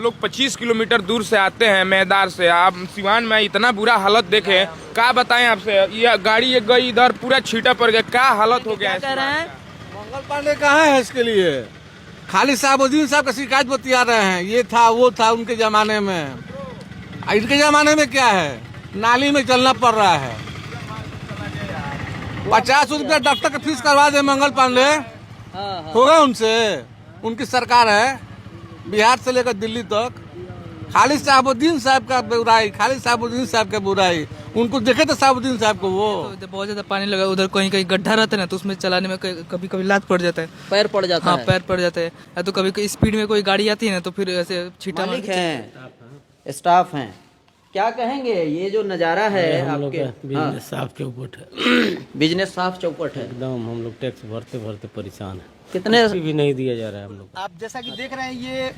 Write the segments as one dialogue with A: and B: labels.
A: लोग 25 किलोमीटर दूर से आते हैं मैदार से, आप सिवान में इतना बुरा हालत देखे, क्या बताएं आपसे। ये गाड़ी एक गई इधर, पूरा छींटा पड़ गया, क्या हालत हो गया है।
B: कह रहे हैं
C: मंगल पांडे कहाँ है इसके लिए? खाली साहबुद्दीन साहब का शिकायत बतिया रहे हैं, ये था वो था उनके जमाने में। इनके जमाने में क्या है, नाली में चलना पड़ रहा है। 50 रुपया डॉक्टर का फीस करवा दे मंगल पांडे, होगा उनसे। उनकी सरकार है बिहार से लेकर दिल्ली तक। खाली साहबुद्दीन साहब का बुराई, खाली साहबुद्दीन साहब का बुराई। उनको देखे तो साहबुद्दीन साहब को वो
B: तो बहुत ज्यादा पानी लगा, उधर कहीं कहीं गड्ढा रहता है ना, तो उसमें चलाने में कभी कभी लात पड़ जाता है,
D: पैर पड़ जाता
B: हाँ
D: है।
B: पैर पड़ जाता है। या तो कभी स्पीड में कोई गाड़ी आती है ना, तो फिर ऐसे छींटा
D: मालिक हैं, स्टाफ हैं, क्या कहेंगे? ये जो नज़ारा है आपके,
E: बिजनेस साफ चौपट है।
D: बिजनेस साफ चौपट है
E: एकदम हम लोग टैक्स भरते भरते परेशान है,
D: कितने
E: भी नहीं दिया जा रहा है हम लोग।
F: आप जैसा कि देख रहे हैं, ये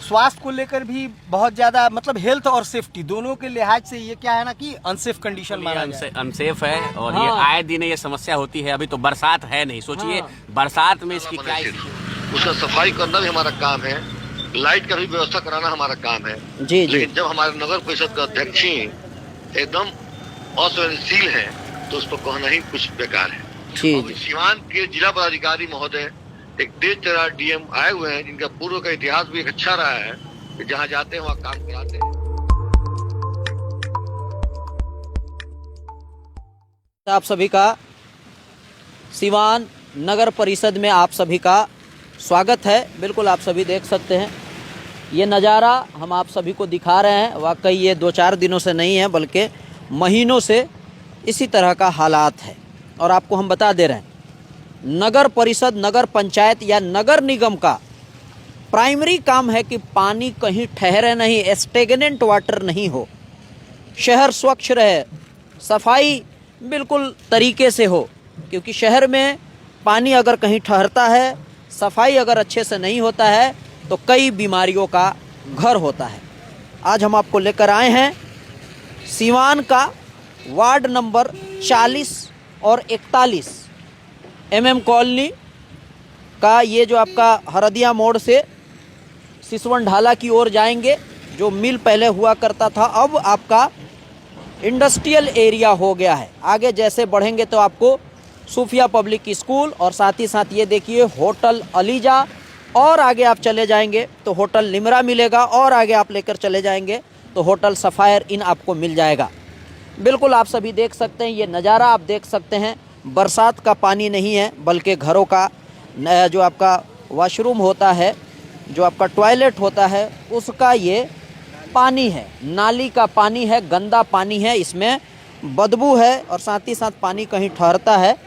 F: स्वास्थ्य को लेकर भी बहुत ज्यादा, मतलब हेल्थ और सेफ्टी दोनों के लिहाज से ये क्या है ना कि अनसेफ कंडीशन माना जाए।
G: अनसेफ है और ये आए दिन ये समस्या होती है। अभी तो बरसात है नहीं, सोचिए बरसात में इसकी क्या
H: उसका सफाई करना भी हमारा काम है, लाइट का भी व्यवस्था कराना हमारा काम है।
D: जी जी।
H: लेकिन जब हमारे नगर परिषद का अध्यक्ष ही एकदम असंवेदनशील है तो उस पर कहना ही कुछ बेकार है।
D: जी
H: अब सिवान के जिला पदाधिकारी महोदय एक तेज तर्रार डीएम आए हुए हैं, जिनका पूर्व का इतिहास भी एक अच्छा रहा है कि जहाँ जाते हैं वहाँ काम कराते हैं।
D: आप सभी का सिवान नगर परिषद में आप सभी का स्वागत है। बिल्कुल आप सभी देख सकते हैं ये नज़ारा हम आप सभी को दिखा रहे हैं। वाकई ये 2-4 दिनों से नहीं है बल्कि महीनों से इसी तरह का हालात है। और आपको हम बता दे रहे हैं, नगर परिषद, नगर पंचायत या नगर निगम का प्राइमरी काम है कि पानी कहीं ठहरे नहीं, स्टेगनेंट वाटर नहीं हो, शहर स्वच्छ रहे, सफाई बिल्कुल तरीके से हो। क्योंकि शहर में पानी अगर कहीं ठहरता है, सफाई अगर अच्छे से नहीं होता है, तो कई बीमारियों का घर होता है। आज हम आपको लेकर आए हैं सिवान का वार्ड नंबर 40 और 41 MM कॉलोनी का, ये जो आपका हरदिया मोड़ से सिसवन ढाला की ओर जाएंगे, जो मिल पहले हुआ करता था, अब आपका इंडस्ट्रियल एरिया हो गया है। आगे जैसे बढ़ेंगे तो आपको सूफिया पब्लिक स्कूल और साथ ही साथ ये देखिए होटल अलीजा, और आगे आप चले जाएंगे तो होटल लिमरा मिलेगा, और आगे आप लेकर चले जाएंगे तो होटल सफ़ायर इन आपको मिल जाएगा। बिल्कुल आप सभी देख सकते हैं, ये नज़ारा आप देख सकते हैं। बरसात का पानी नहीं है बल्कि घरों का जो आपका वॉशरूम होता है, जो आपका टॉयलेट होता है, उसका ये पानी है, नाली का पानी है, गंदा पानी है, इसमें बदबू है। और साथ ही साथ पानी कहीं ठहरता है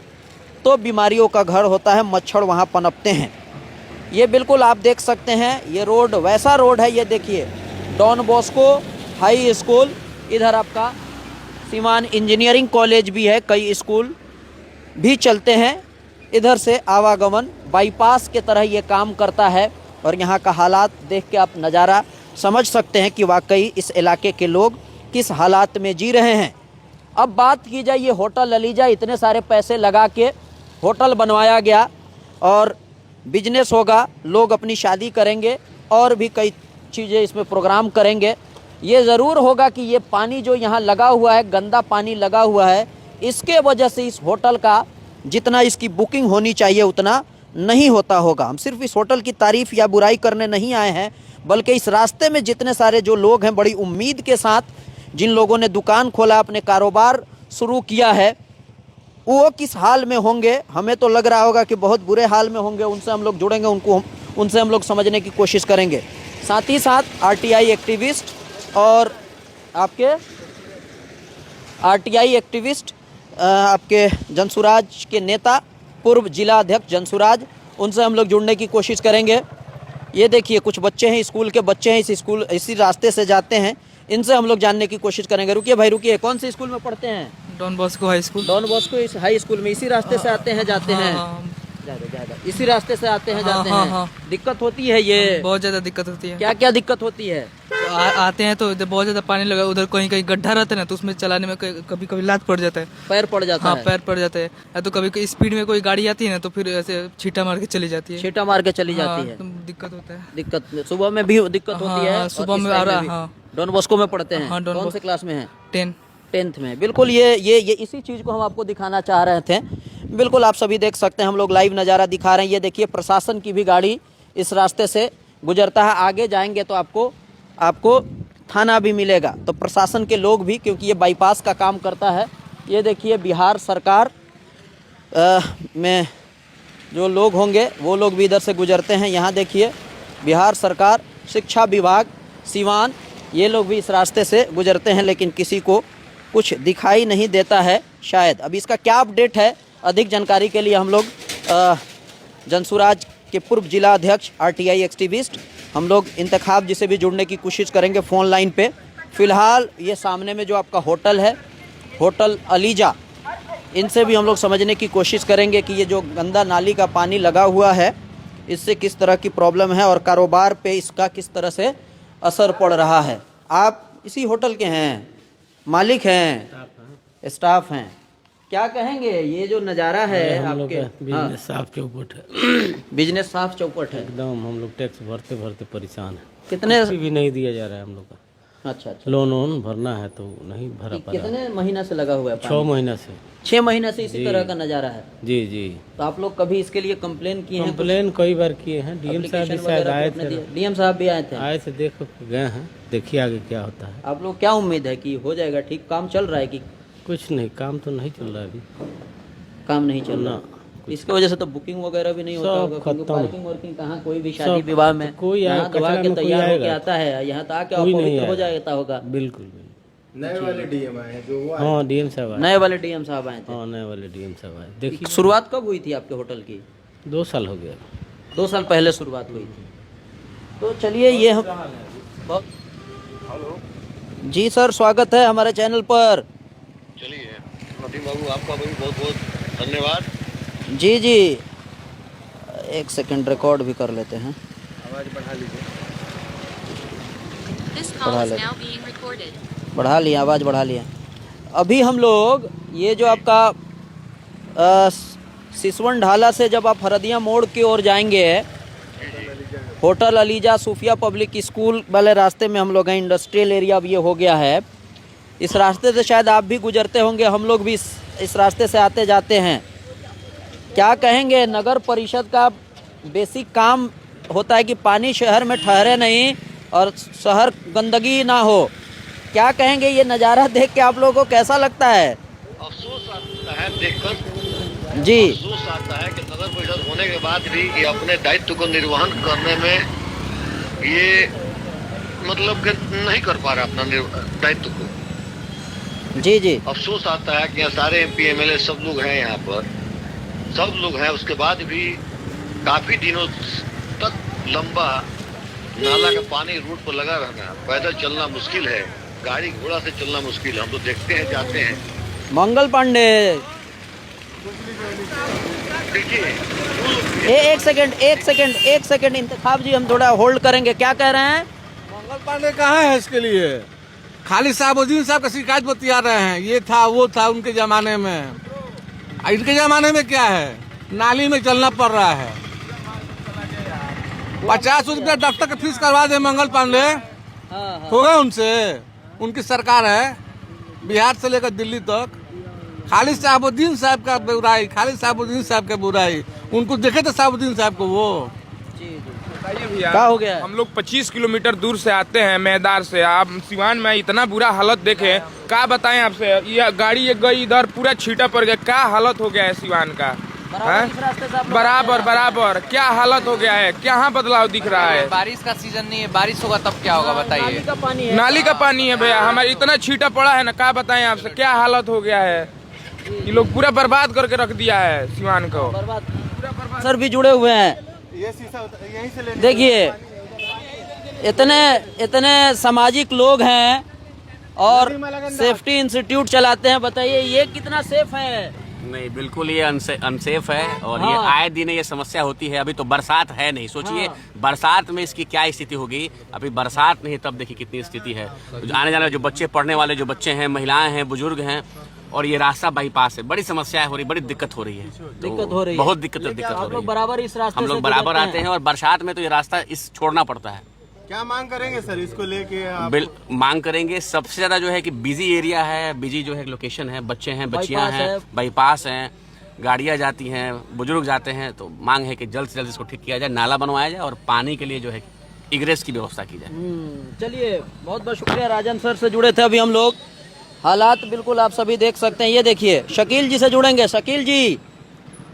D: तो बीमारियों का घर होता है, मच्छर वहाँ पनपते हैं। ये बिल्कुल आप देख सकते हैं, ये रोड वैसा रोड है, ये देखिए डॉन बॉस्को हाई स्कूल, इधर आपका सिवान इंजीनियरिंग कॉलेज भी है, कई स्कूल भी चलते हैं। इधर से आवागमन बाईपास के तरह ये काम करता है। और यहाँ का हालात देख के आप नज़ारा समझ सकते हैं कि वाकई इस इलाके के लोग किस हालात में जी रहे हैं। अब बात की जाए, ये होटल अलीजा, इतने सारे पैसे लगा के होटल बनवाया गया और बिजनेस होगा, लोग अपनी शादी करेंगे और भी कई चीज़ें इसमें प्रोग्राम करेंगे। ये ज़रूर होगा कि ये पानी जो यहाँ लगा हुआ है, गंदा पानी लगा हुआ है, इसके वजह से इस होटल का जितना इसकी बुकिंग होनी चाहिए उतना नहीं होता होगा। हम सिर्फ इस होटल की तारीफ़ या बुराई करने नहीं आए हैं, बल्कि इस रास्ते में जितने सारे जो लोग हैं, बड़ी उम्मीद के साथ जिन लोगों ने दुकान खोला, अपने कारोबार शुरू किया है, वो किस हाल में होंगे। हमें तो लग रहा होगा कि बहुत बुरे हाल में होंगे। उनसे हम लोग जुड़ेंगे, उनसे हम लोग समझने की कोशिश करेंगे। साथ ही साथ RTI एक्टिविस्ट और आपके RTI एक्टिविस्ट आपके जनसुराज के नेता, पूर्व जिला अध्यक्ष जनसुराज, उनसे हम लोग जुड़ने की कोशिश करेंगे। ये देखिए कुछ बच्चे हैं, स्कूल के बच्चे हैं, इसी रास्ते से जाते हैं, इनसे हम लोग जानने की कोशिश करेंगे। रुकिए भाई रुकिए, कौन से स्कूल में पढ़ते हैं?
B: Don Bosco high school.
D: Don Bosco इस हाई स्कूल में इसी रास्ते से आते हैं जाते हैं? इसी रास्ते से आते हैं जाते हैं। दिक्कत होती है ये?
B: बहुत ज़्यादा दिक्कत होती है।
D: क्या क्या दिक्कत होती है?
B: आते हैं तो जब बहुत ज्यादा पानी लगा, उधर कहीं कहीं गड्ढा रहता है ना, तो उसमें चलाने में कभी कभी लात पड़ जाता है।
D: पैर पड़ जाता
B: हाँ,
D: है।
B: पैर पड़ जाता है। या तो कभी स्पीड में कोई गाड़ी आती है ना, तो फिर ऐसे छीटा मार के चली जाती है।
D: छींटा मार के चली जाती
B: हाँ,
D: है।
B: तो दिक्कत होता है।
D: दिक्कत सुबह में भी दिक्कत होती
B: हाँ,
D: है।
B: हाँ,
D: और
B: सुबह
D: इस
B: में
D: टाइम
B: आ रहा
D: भी।
B: हाँ।
D: डॉन बॉस्को में पढ़ते हैं।
B: हाँ, डॉन
D: कौन से
B: बॉस्को।
D: क्लास में हैं?
B: 10th
D: में। बिल्कुल ये इसी चीज़ को हम आपको दिखाना चाह रहे थे। बिल्कुल आप सभी देख सकते हैं, हम लोग लाइव नज़ारा दिखा रहे हैं। ये देखिए प्रशासन की भी गाड़ी इस रास्ते से गुजरता है। आगे जाएंगे तो आपको थाना भी मिलेगा। तो प्रशासन के लोग भी, क्योंकि ये बाईपास का काम करता है। ये देखिए बिहार सरकार में जो लोग होंगे वो लोग भी इधर से गुजरते हैं। यहाँ देखिए बिहार सरकार, शिक्षा विभाग, सिवान, ये लोग भी इस रास्ते से गुजरते हैं, लेकिन किसी को कुछ दिखाई नहीं देता है शायद। अब इसका क्या अपडेट है, अधिक जानकारी के लिए हम लोग जनसुराज के पूर्व जिला अध्यक्ष RTI एक्टिविस्ट हम लोग इंतखाब जी से भी जुड़ने की कोशिश करेंगे फ़ोन लाइन पे। फ़िलहाल ये सामने में जो आपका होटल है, होटल अलीजा, इनसे भी हम लोग समझने की कोशिश करेंगे कि ये जो गंदा नाली का पानी लगा हुआ है, इससे किस तरह की प्रॉब्लम है और कारोबार पे इसका किस तरह से असर पड़ रहा है। आप इसी होटल के हैं, मालिक हैं, स्टाफ हैं, क्या कहेंगे? ये जो नज़ारा है
E: हम लोग
D: आपके,
E: का बिजनेस साफ चौपट है।
D: बिजनेस साफ चौपट है
E: एकदम हम लोग टैक्स भरते भरते परेशान है।
D: कितने?
E: कुछ भी नहीं दिया जा रहा है हम लोग का।
D: अच्छा।
E: लोन वोन भरना है तो नहीं भरा पा रहा।
D: कितने महीना से लगा हुआ है?
E: 6 महीना से।
D: 6 महीना से इसी तरह का नज़ारा है।
E: जी जी।
D: तो आप लोग कभी इसके लिए कंप्लेन किए हैं?
E: कंप्लेन कई बार किए हैं। DM साहब भी शायद आए थे।
D: DM साहब भी आए थे।
E: आए थे, देख गए हैं, देखिए आगे क्या होता है।
D: आप लोग क्या उम्मीद है कि हो जाएगा ठीक? काम चल रहा है कि
E: कुछ नहीं, काम तो नहीं चल रहा है अभी।
D: काम नहीं चल रहा? इसके वजह से तो बुकिंग वगैरह भी नहीं होता
E: सब
D: होगा, क्योंकि
E: खत्म।
D: पार्किंग वर्किंग कहाँ, कोई भी शादी
E: सब
D: विवाह में
E: कोई आए,
D: नहा धोआ
E: कचरा
D: के
E: में कोई
D: तैयार होके
E: आएगा?
D: आता है, यहाँ तो आके
E: कोई नहीं
D: अपवित्र हो
E: आएगा।
D: जाता होगा।
E: बिल्कुल
I: नए वाले DM आए हैं जो वो
E: हाँ, DM साहब आए।
D: नए वाले DM साहब आए थे।
E: हाँ, नए वाले DM साहब आए। देखिए
D: शुरुआत कब हुई थी आपके होटल की?
E: 2 साल हो गया।
D: 2 साल पहले शुरुआत हुई थी। तो चलिए ये हम जी सर, स्वागत है हमारे चैनल पर।
H: चलिए नदीम बाबू, आपका भी बहुत बहुत धन्यवाद।
D: जी जी, एक सेकंड रिकॉर्ड भी कर लेते हैं।
C: आवाज बढ़ा लीजिए।
D: बढ़ा लिया, आवाज़ बढ़ा लिया। अभी हम लोग ये जो आपका सिसवन ढाला से जब आप हरदिया मोड़ की ओर जाएंगे, होटल अलीजा सूफिया पब्लिक स्कूल वाले रास्ते में हम लोग हैं। इंडस्ट्रियल एरिया अब ये हो गया है। इस रास्ते से शायद आप भी गुजरते होंगे, हम लोग भी इस रास्ते से आते जाते हैं। क्या कहेंगे? नगर परिषद का बेसिक काम होता है कि पानी शहर में ठहरे नहीं और शहर गंदगी ना हो। क्या कहेंगे? ये नज़ारा देख के आप लोगों को कैसा लगता है?
H: अफसोस आता है देखकर,
D: जी,
H: अफसोस आता है कि नगर परिषद होने के बाद भी ये अपने दायित्व को निर्वहन करने में ये मतलब कि नहीं कर पा रहा अपना दायित्व को।
D: जी जी।
H: अफसोस आता है कि यहाँ सारे MP MLA सब लोग हैं, यहाँ पर सब लोग हैं, उसके बाद भी काफी दिनों तक लंबा नाला का पानी रोड पर लगा रहना, पैदल चलना मुश्किल है, गाड़ी घोड़ा से चलना मुश्किल है। हम तो देखते हैं, जाते हैं।
D: मंगल पांडे,
H: देखिए
D: एक सेकंड इंतखाब जी, हम थोड़ा होल्ड करेंगे। क्या कह रहे हैं?
C: मंगल पांडे कहाँ है इसके लिए? खाली साहबुद्दीन साहब का शिकायत बतिया रहे हैं, ये था वो था उनके जमाने में। इनके जमाने में क्या है? नाली में चलना पड़ रहा है। 50 रुपया डॉक्टर का फीस करवा दे मंगल पांडे, होगा उनसे। उनकी सरकार है, बिहार से लेकर दिल्ली तक। खाली साहबुद्दीन साहब का बुराई, खाली साहबुद्दीन साहब का बुराई। उनको देखे थे साहबुद्दीन साहब को वो।
A: बताइए भैया,
D: क्या हो गया?
A: हम लोग 25 किलोमीटर दूर से आते हैं मैदार से। आप सिवान में इतना बुरा हालत देखे, क्या बताएं आपसे। ये गाड़ी एक गई इधर, पूरा छीटा पड़ गया। क्या हालत हो गया है सिवान का, बराबर क्या हालत हो गया है। क्या बदलाव दिख रहा है?
J: बारिश का सीजन नहीं है, बारिश होगा तब क्या होगा बताइए।
A: नाली का पानी है भैया, हमारे इतना छीटा पड़ा है ना, क्या बताएं आपसे क्या हालत हो गया है। ये लोग पूरा बर्बाद करके रख दिया है सिवान को।
D: सर भी जुड़े हुए हैं। देखिए इतने सामाजिक लोग हैं और सेफ्टी इंस्टीट्यूट चलाते हैं। बताइए ये कितना सेफ है?
G: नहीं, बिल्कुल ये अनसेफ है और
D: हाँ।
G: ये आए दिन ये समस्या होती है। अभी तो बरसात है नहीं, सोचिए बरसात में इसकी क्या स्थिति होगी। अभी बरसात नहीं, तब देखिए कितनी स्थिति है। तो आने जाने जो बच्चे, पढ़ने वाले जो बच्चे हैं, महिलाएं हैं, बुजुर्ग हैं, और ये रास्ता बाईपास है। बड़ी समस्याएं हो रही, बड़ी दिक्कत हो रही है।
D: दिक्कत हो रही है,
G: बहुत दिक्कत हो
D: आप
G: रही
D: लोग
G: है।
D: बराबर इस रास्ते
G: हम
D: से
G: लोग बराबर
D: गुजरते
G: आते हैं और बरसात में तो ये रास्ता छोड़ना पड़ता है।
I: क्या मांग करेंगे सर इसको लेके आप?
G: मांग करेंगे सबसे ज्यादा जो है कि बिजी एरिया है, बिजी जो है लोकेशन है, बच्चे हैं, बच्चियां
D: बाईपास
G: हैं,
D: है।
G: बाईपास हैं, गाड़ियां जाती हैं, बुजुर्ग जाते हैं। तो मांग है कि जल्द से जल्द इसको ठीक किया जाए, नाला बनवाया जाए और पानी के लिए जो है इग्रेस की व्यवस्था की जाए।
D: चलिए, बहुत बहुत शुक्रिया। राजन सर से जुड़े थे अभी हम लोग। हालात बिल्कुल आप सभी देख सकते हैं। ये देखिए, शकील जी से जुड़ेंगे। शकील जी,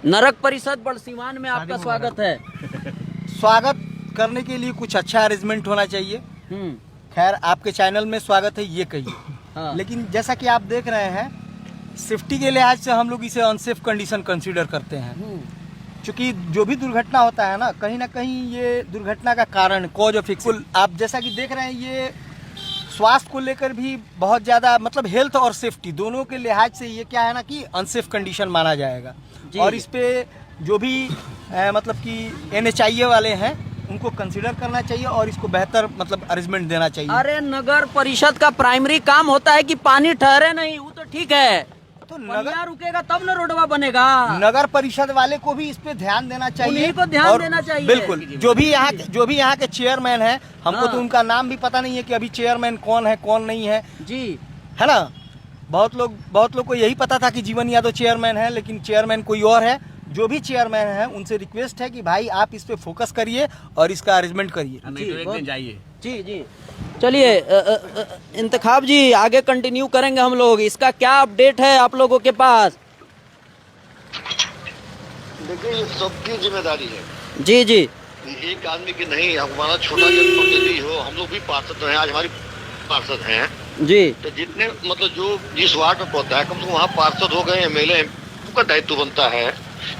D: नरक परिषद बड़सीवान में आपका स्वागत है।
F: स्वागत करने के लिए कुछ अच्छा अरेंजमेंट होना चाहिए। खैर, आपके चैनल में स्वागत है ये कहिए।
D: हाँ।
F: लेकिन जैसा कि आप देख रहे हैं, सेफ्टी के लिहाज से हम लोग इसे अनसेफ कंडीशन कंसीडर करते हैं। क्योंकि जो भी दुर्घटना होता है ना कहीं ये दुर्घटना का कारण, कॉज ऑफ एक्सीडेंट, आप जैसा कि देख रहे हैं, ये स्वास्थ्य को लेकर भी बहुत ज़्यादा, मतलब हेल्थ और सेफ्टी दोनों के लिहाज से ये क्या है ना कि अनसेफ कंडीशन माना जाएगा। और इस पे जो भी मतलब कि NHIA वाले हैं उनको कंसीडर करना चाहिए और इसको बेहतर मतलब अरेंजमेंट देना चाहिए।
D: अरे, नगर परिषद का प्राइमरी काम होता है कि पानी ठहरे नहीं, वो तो ठीक है,
F: तो
D: नगर रुकेगा तब न रोडवा बनेगा।
F: नगर परिषद वाले को भी इस पे ध्यान देना चाहिए।
D: उन्हीं को ध्यान
F: और
D: देना चाहिए।
F: बिल्कुल, जो भी यहाँ के चेयरमैन हैं, हमको तो उनका नाम भी पता नहीं है कि अभी चेयरमैन कौन है कौन नहीं है
D: जी,
F: है ना। बहुत लोग को यही पता था कि जीवन यादव चेयरमैन है, लेकिन चेयरमैन कोई और है। जो भी चेयरमैन है उनसे रिक्वेस्ट है कि भाई आप इस पे फोकस करिए और इसका अरेंजमेंट करिए।
G: नहीं तो एक दिन जाइए।
D: जी। चलिए, इंतखाब जी, आगे कंटिन्यू करेंगे हम लोग। इसका क्या अपडेट है आप लोगों के पास?
H: देखिए, ये सबकी जिम्मेदारी है।
D: जी।
H: एक आदमी की नहीं, हमारा छोटा जनप्रतिनिधि हो, हम लोग भी पार्षद हैं, आज हमारी पार्षद हैं
D: जी।
H: तो जितने मतलब जो जिस वार्ड में पड़ता है, कम से कम वहाँ पार्षद हो गए, MLA का दायित्व बनता है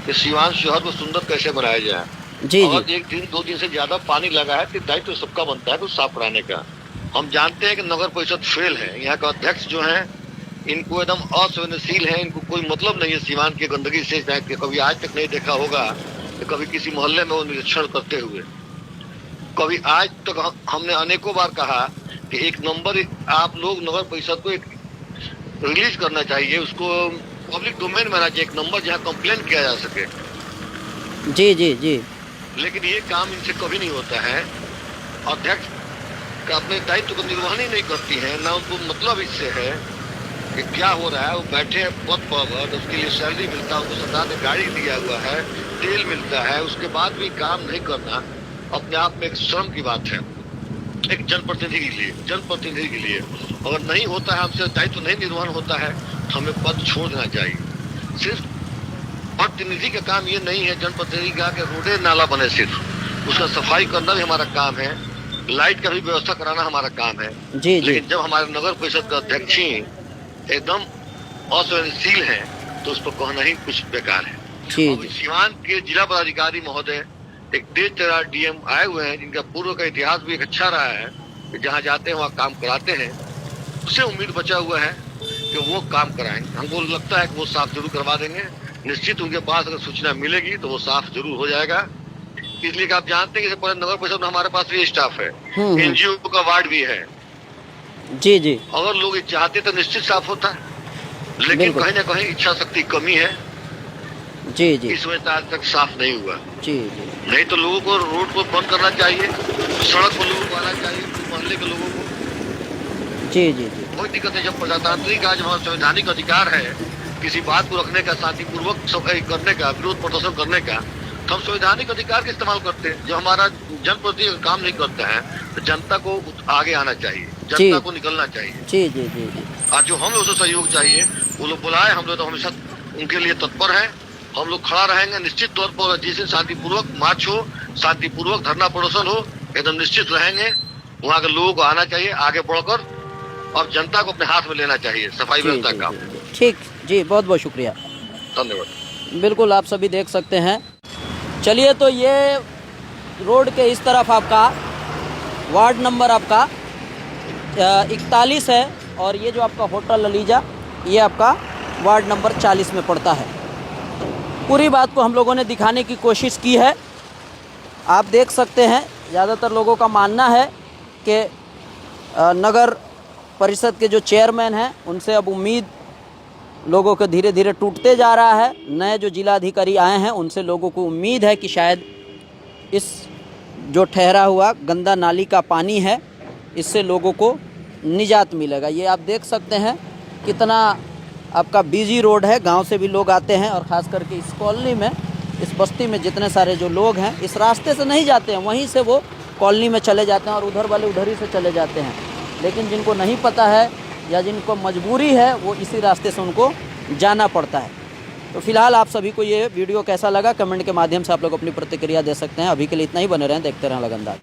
H: कि सीवान शहर को सुंदर कैसे बनाया जाए।
D: जी
H: अगर एक दिन 2 दिन से ज्यादा पानी लगा है तो दायित्व सबका बनता है तो साफ कराने का। हम जानते हैं कि नगर परिषद फेल है, यहाँ का अध्यक्ष जो है इनको एकदम असंवेदनशील है, इनको कोई मतलब नहीं है सीवान की गंदगी से। कभी आज तक नहीं देखा होगा तो कभी किसी मोहल्ले में वो निरीक्षण करते हुए, कभी आज तक हमने अनेकों बार कहा कि एक नंबर आप लोग नगर परिषद को एक रिलीज करना चाहिए, उसको पब्लिक डोमेन में आना चाहिए, एक नंबर जहाँ कंप्लेन किया जा सके।
D: जी।
H: लेकिन ये काम इनसे कभी नहीं होता है। अध्यक्ष का अपने दायित्व का निर्वहन ही नहीं करती है, ना उनको मतलब इससे है कि क्या हो रहा है। वो बैठे हैं पद पर, उसके लिए सैलरी मिलता है, उनको सरकार ने गाड़ी दिया हुआ है, तेल मिलता है, उसके बाद भी काम नहीं करना अपने आप में एक शर्म की बात है एक जनप्रतिनिधि के लिए। अगर नहीं होता है, हमसे दायित्व नहीं निर्वहन होता है तो हमें पद छोड़ देना चाहिए। सिर्फ प्रतिनिधि का काम ये नहीं है जनप्रतिनिधि का कि रोडे नाला बने, सिर्फ उसका सफाई करना भी हमारा काम है, लाइट का भी व्यवस्था कराना हमारा काम है।
D: जी।
H: लेकिन जब हमारे नगर परिषद का अध्यक्ष ही एकदम असंवेदनशील है तो उस पर कहना ही कुछ बेकार है। अब सीवान के जिला पदाधिकारी महोदय एक तेज तर्रार DM आए हुए हैं, जिनका पूर्व का इतिहास भी एक अच्छा रहा है कि जहाँ जाते हैं वहाँ काम कराते हैं। उससे उम्मीद बचा हुआ है कि वो काम कराएंगे। हमको लगता है कि वो साफ जरूर करवा देंगे। निश्चित उनके पास अगर सूचना मिलेगी तो वो साफ जरूर हो जाएगा। इसलिए कि आप जानते हैं कि पूरे नगर परिषद में हमारे पास भी स्टाफ है, NGO का वार्ड भी है।
D: जी।
H: अगर लोग चाहते तो निश्चित साफ होता है, लेकिन कहीं ना कहीं इच्छा शक्ति कमी है।
D: जी।
H: इस वजह से आज तक साफ नहीं हुआ।
D: जी।
H: नहीं तो लोगों को रोड को बंद करना चाहिए, सड़क पर लोगों को आना चाहिए, मोहल्ले के लोगों को।
D: जी।
H: कोई दिक्कत नहीं। जब प्रजातांत्रिक आज हमारा संवैधानिक अधिकार है किसी बात को रखने का, शांतिपूर्वक करने का, विरोध प्रदर्शन करने का, तो हम संवैधानिक अधिकार का इस्तेमाल करते हैं। जब हमारा जनप्रतिनिधि काम नहीं करता है तो जनता को आगे आना चाहिए, जनता को निकलना चाहिए।
D: जी।
H: आज जो हम लोग से सहयोग चाहिए वो लोग बुलाए, हम लोग तो हमेशा उनके लिए तत्पर है। हम लोग खड़ा रहेंगे निश्चित तौर पर। जिस दिन शांतिपूर्वक मार्च हो, शांतिपूर्वक धरना प्रदर्शन हो, एकदम निश्चित रहेंगे। वहाँ के लोगों को आना चाहिए आगे बढ़कर और जनता को अपने हाथ में लेना चाहिए सफाई व्यवस्था का।
D: ठीक जी, बहुत बहुत शुक्रिया,
H: धन्यवाद।
D: बिल्कुल, आप सभी देख सकते हैं। चलिए, तो ये रोड के इस तरफ आपका वार्ड नंबर आपका 41 है और ये जो आपका होटल ललीजा ये आपका वार्ड नंबर 40 में पड़ता है। पूरी बात को हम लोगों ने दिखाने की कोशिश की है। आप देख सकते हैं ज़्यादातर लोगों का मानना है कि नगर परिषद के जो चेयरमैन हैं उनसे अब उम्मीद लोगों को धीरे धीरे टूटते जा रहा है। नए जो जिलाधिकारी आए हैं उनसे लोगों को उम्मीद है कि शायद इस जो ठहरा हुआ गंदा नाली का पानी है इससे लोगों को निजात मिलेगा। ये आप देख सकते हैं कितना आपका बिजी रोड है, गांव से भी लोग आते हैं और ख़ास करके इस कॉलोनी में, इस बस्ती में जितने सारे जो लोग हैं इस रास्ते से नहीं जाते हैं, वहीं से वो कॉलोनी में चले जाते हैं और उधर वाले उधर ही से चले जाते हैं। लेकिन जिनको नहीं पता है या जिनको मजबूरी है वो इसी रास्ते से उनको जाना पड़ता है। तो फिलहाल आप सभी को ये वीडियो कैसा लगा कमेंट के माध्यम से आप लोग अपनी प्रतिक्रिया दे सकते हैं। अभी के लिए इतना ही, बने रहें, देखते रहें लगनदार।